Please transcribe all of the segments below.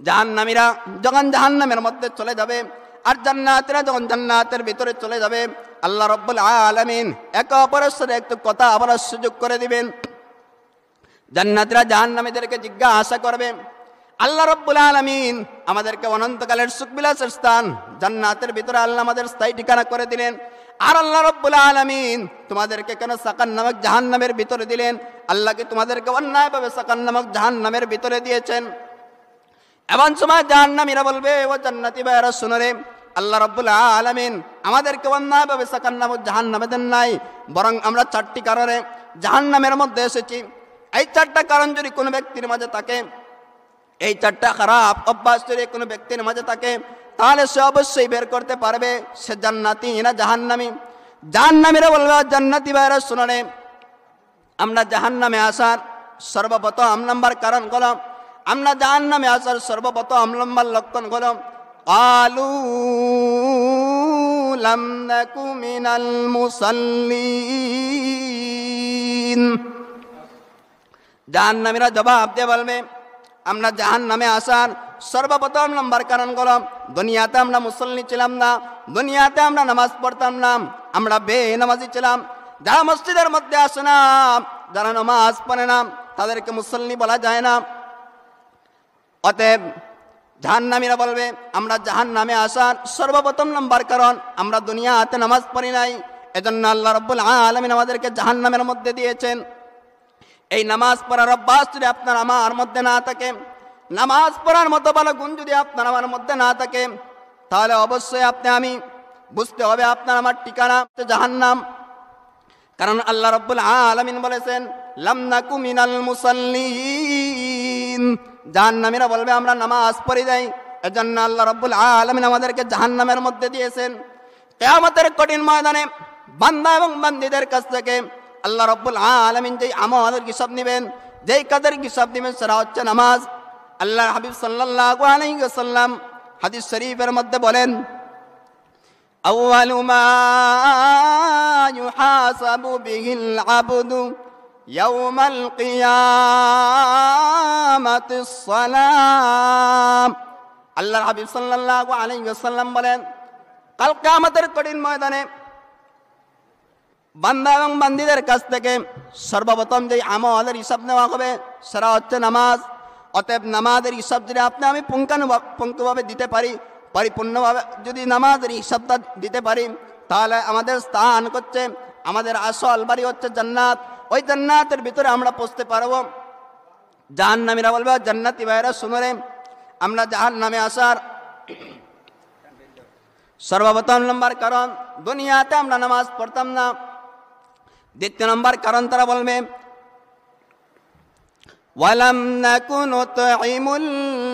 জাহান্নামীরা যখন জাহান্নামের মধ্যে চলে যাবে আর জান্নাতীরা যখন জান্নাতের ভিতরে চলে যাবে, আল্লাহ রাব্বুল আলামিন একে অপরের সাথে একটু কথা বলার সুযোগ করে দিবেন। জান্নাতীরা জাহান্নামীদেরকে জিজ্ঞাসা করবে, আল্লাহ রাব্বুল আলামিন আমাদেরকে অনন্তকালের সুখবিলাসের স্থান জান্নাতের ভিতরে আল্লাহ আমাদের স্থায়ী ঠিকানা করে দিলেন, আর আল্লাহ রাব্বুল আলামিন তোমাদেরকে কেন সাকার নামক জাহান্নামের ভিতরে দিলেন? আল্লাহকে তোমাদেরকে অন্যায়ভাবে সাকার নামক জাহান্নামের ভিতরে দিয়েছেন। এমন সময় জাহান্নামীরা বলবে, ও জান্নাতি ভাইরা শুনো রে, আল্লাহ রাব্বুল আলামিন আমাদেরকে অন্যায়ভাবে সাকার নামক জাহান্নামে দেন নাই, বরং আমরা 4টি কারণে জাহান্নামের মধ্যে এসেছি। এই 4টা কারণ যদি কোনো ব্যক্তির মাঝে থাকে, এই 4টা খারাপ অভ্যাস যদি কোনো ব্যক্তির মাঝে থাকে, তাহলে সে অবশ্যই বের করতে পারবে সে জান্নাতি না জাহান্নামী। জাহান্নামীরা বলবে, জান্নাতি ভাইরা শুনো রে, আমরা জাহান্নামে আসার সর্বপ্রথম নাম্বার কারণ হলো, আমরা জাহান্নামে আসার সর্বপ্রথম নাম্বার লক্ষণ হলো, আলু লাম নাকু মিনাল মুসাল্লিন। জাহান্নামীরা জবাব দিয়ে বলবে, আমরা জাহান্নামে আসার সর্বপ্রথম নাম্বার কারণ হলো, দুনিয়াতে আমরা মুসল্লি ছিলাম না, দুনিয়াতে আমরা নামাজ পড়তাম না, আমরা বেনামাজি ছিলাম। যারা মসজিদের মধ্যে আসে না, যারা নামাজ পড়ে না, তাদেরকে মুসল্লি বলা যায় না। অতএব জাহান্নামীরা বলবে, আমরা জাহান্নামে আসার সর্বপ্রথম নাম্বার কারণ আমরা দুনিয়াতে নামাজ পড়ি নাই, এজন্য আল্লাহ রাব্বুল আলামিন আমাদেরকে জাহান্নামের মধ্যে দিয়েছেন। এই নামাজ পড়ার অভ্যাস যদি আপনার আমার মধ্যে না থাকে, নামাজ পড়ার মতো ভালো গুণ যদি আপনার আমার মধ্যে না থাকে, তাহলে অবশ্যই আপনি আমি বুঝতে হবে আপনার আমার ঠিকানা জাহান্নাম। কারণ আল্লাহ রাব্বুল আলামিন বলেছেন, লাম নাকু মিনাল মুসাল্লিন। জাহান্নামীরা বলবে, আমরা নামাজ পড়ি যাই, এজন্য আল্লাহ রাব্বুল আলামিন আমাদেরকে জাহান্নামের মধ্যে দিয়েছেন। কিয়ামতের কঠিন ময়দানে বান্দা এবং বান্দীদের কাছ থেকে আল্লাহ রাব্বুল আলামিন যেই আমলের হিসাব নেবেন, যেই কাজের হিসাব নেবেন, সেটা হচ্ছে নামাজ। আল্লাহর হাবিব সাল্লাল্লাহু আলাইহি ওয়াসাল্লাম হাদিস শরীফের মধ্যে বলেন, আউয়ালু মা ইউহাসাবু বিহিল আবদু ইয়াউমাল কিয়ামাতিস সালাম। আল্লাহর হাবিব সাল্লাল্লাহু আলাইহি ওয়াসাল্লাম বলেন, কাল কিয়ামতের কঠিন ময়দানে বান্দা এবং বান্দীদের কাছ থেকে সর্বপ্রথম যে আমলের হিসাব নেওয়া হবে সেটা হচ্ছে নামাজ। অতএব নামাজের হিসাব যদি আপনি আমি পুঙ্খানুপুঙ্খভাবে দিতে পারি, পরিপূর্ণভাবে যদি নামাজের হিসাবটা দিতে পারি, তাহলে আমাদের স্থান হচ্ছে, আমাদের আসল বাড়ি হচ্ছে জান্নাত। ওই জান্নাতের ভিতরে আমরা পৌঁছতে পারবো। জাহান্নামীরা বলবে, জান্নাতি ভাইরা শুনো রে, আমরা জাহান্নামে আসার সর্বপ্রথম নম্বর কারণ দুনিয়াতে আমরা নামাজ পড়তাম না। দ্বিতীয় নম্বর কারণ তারা বলবে, ওয়ালাম নাকু নুতঈমুল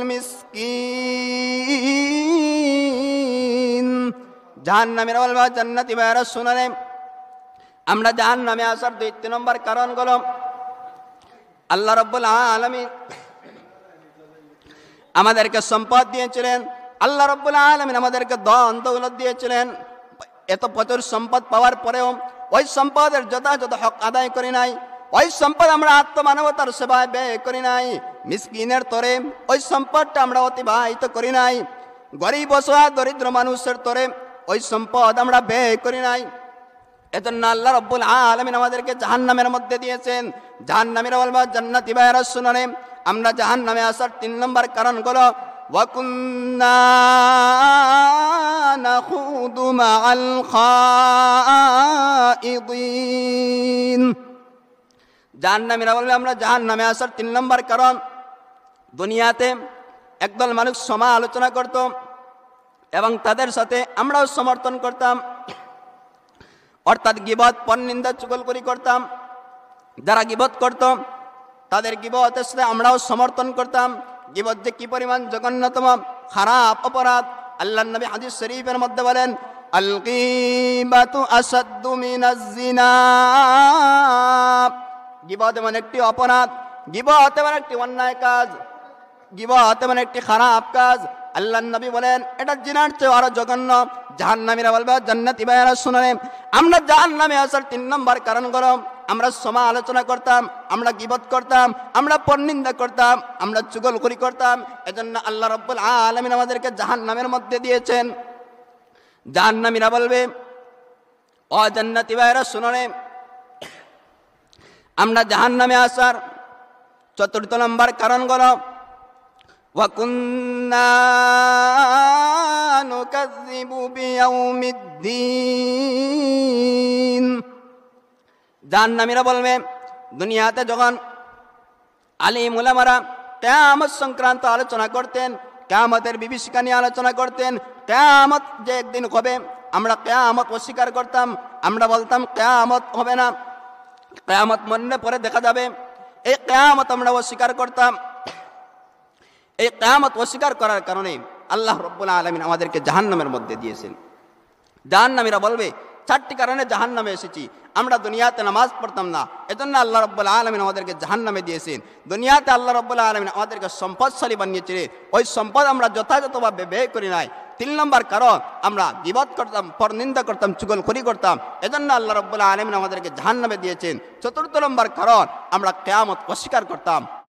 মিসকিন। জাহান্নামীরা বলবে, জান্নাতি ভাইরা শুনো রে, আমরা জাহান্নামে আসার দ্বিতীয় নম্বর কারণ হলো, আল্লাহ রাব্বুল আলামিন আমাদেরকে সম্পদ দিয়েছিলেন, আল্লাহ রাব্বুল আলামিন আমাদেরকে ধন দৌলত দিয়েছিলেন। এত প্রচুর সম্পদ পাওয়ার পরেও ওই সম্পদের যথাযথ হক আদায় করি নাই, ওই সম্পদ আমরা আত্মমানবতার সেবায় ব্যয় করি নাই, মিসকিনের তরে ওই সম্পদটা আমরা অতিবাহিত করি নাই, গরিব অসহায় দরিদ্র মানুষের তরে ওই সম্পদ আমরা ব্যয় করি নাই। এজন্য আল্লাহ রাব্বুল আলামিন আমাদেরকে জাহান্নামের মধ্যে দিয়েছেন। জাহান্নামীরা বলবে, জান্নাতি ভাইরা শুনো রে, আমরা জাহান্নামে আসার 3 নম্বর কারণ হলো, ওয়া কুন্না নাখুদু মাআল খাইদিন। জাহান্নামীরা বলবে, আমরা জাহান্নামে আসার 3 নম্বর কারণ, দুনিয়াতে একদল মানুষ সমালোচনা করত এবং তাদের সাথে আমরাও সমর্থন করতাম, অর্থাৎ গীবত পরনিন্দা চুগলখড়ি করতাম। যারা গীবত করত তাদের গীবতের সাথে আমরাও সমর্থন করতাম। গীবত যে কি পরিমাণ জঘন্যতম খারাপ অপরাধ, আল্লাহর নবী হাদিস শরীফের মধ্যে বলেন, আল গীবাতু আসাদ্দু মিনাজ জিনা। গীবত এমন একটি অপরাধ, গীবত এমন একটি অন্যায় কাজ, গীবত এমন একটি খারাপ কাজ, আল্লাহর নবী বলেন এটা জিনার চেয়ে আরো জঘন্য। জাহান্নামীরা বলবে, জান্নাতি ভাইরা শুনে আমরা জাহান্নামে আসার 3 নম্বর কারণ হলো, আমরা সমালোচনা করতাম, আমরা গীবত করতাম, আমরা পরনিন্দা করতাম, আমরা চুগলখড়ি করতাম। এজন্য আল্লাহ রাব্বুল আলামিন আমাদেরকে জাহান্নামের মধ্যে দিয়েছেন। জাহান্নামীরা বলবে, ও জান্নাতি ভাইরা শুনো রে, আমরা জাহান্নামে আসার চতুর্থ নম্বর কারণ হলো ওয়া কুন্না নুকাযযিবু বিয়াউমিদ্দিন। জাহান্নামীরা বলবে, দুনিয়াতে যখন আলিম উলামারা কিয়ামত সংক্রান্ত আলোচনা করতেন, কিয়ামতের বিভীষিকা নিয়ে আলোচনা করতেন, কিয়ামত যে একদিন হবে, আমরা কিয়ামত অস্বীকার করতাম। আমরা বলতাম কিয়ামত হবে না, কিয়ামত মরলে পরে দেখা যাবে। এই কিয়ামত আমরা অস্বীকার করতাম। এই কিয়ামত অস্বীকার করার কারণে আল্লাহ রাব্বুল আলামিন আমাদেরকে জাহান্নামের মধ্যে দিয়েছেন। জাহান্নামীরা বলবে, 4টি কারণে জাহান্নামে এসেছি। আমরা দুনিয়াতে নামাজ পড়তাম না, এজন্য আল্লাহ রাব্বুল আলামিন আমাদেরকে জাহান্নামে দিয়েছেন। দুনিয়াতে আল্লাহ রাব্বুল আলামিন আমাদেরকে সম্পদশালী বানিয়েছিলেন, ওই সম্পদ আমরা যথাযথভাবে ব্যয় করি নাই। 3 নম্বর কারণ, আমরা গীবত করতাম, পরনিন্দা করতাম, চুগলখড়ি করতাম, এজন্য আল্লাহ রাব্বুল আলামিন আমাদেরকে জাহান্নামে দিয়েছেন। 4th নম্বর কারণ, আমরা কিয়ামত অস্বীকার করতাম।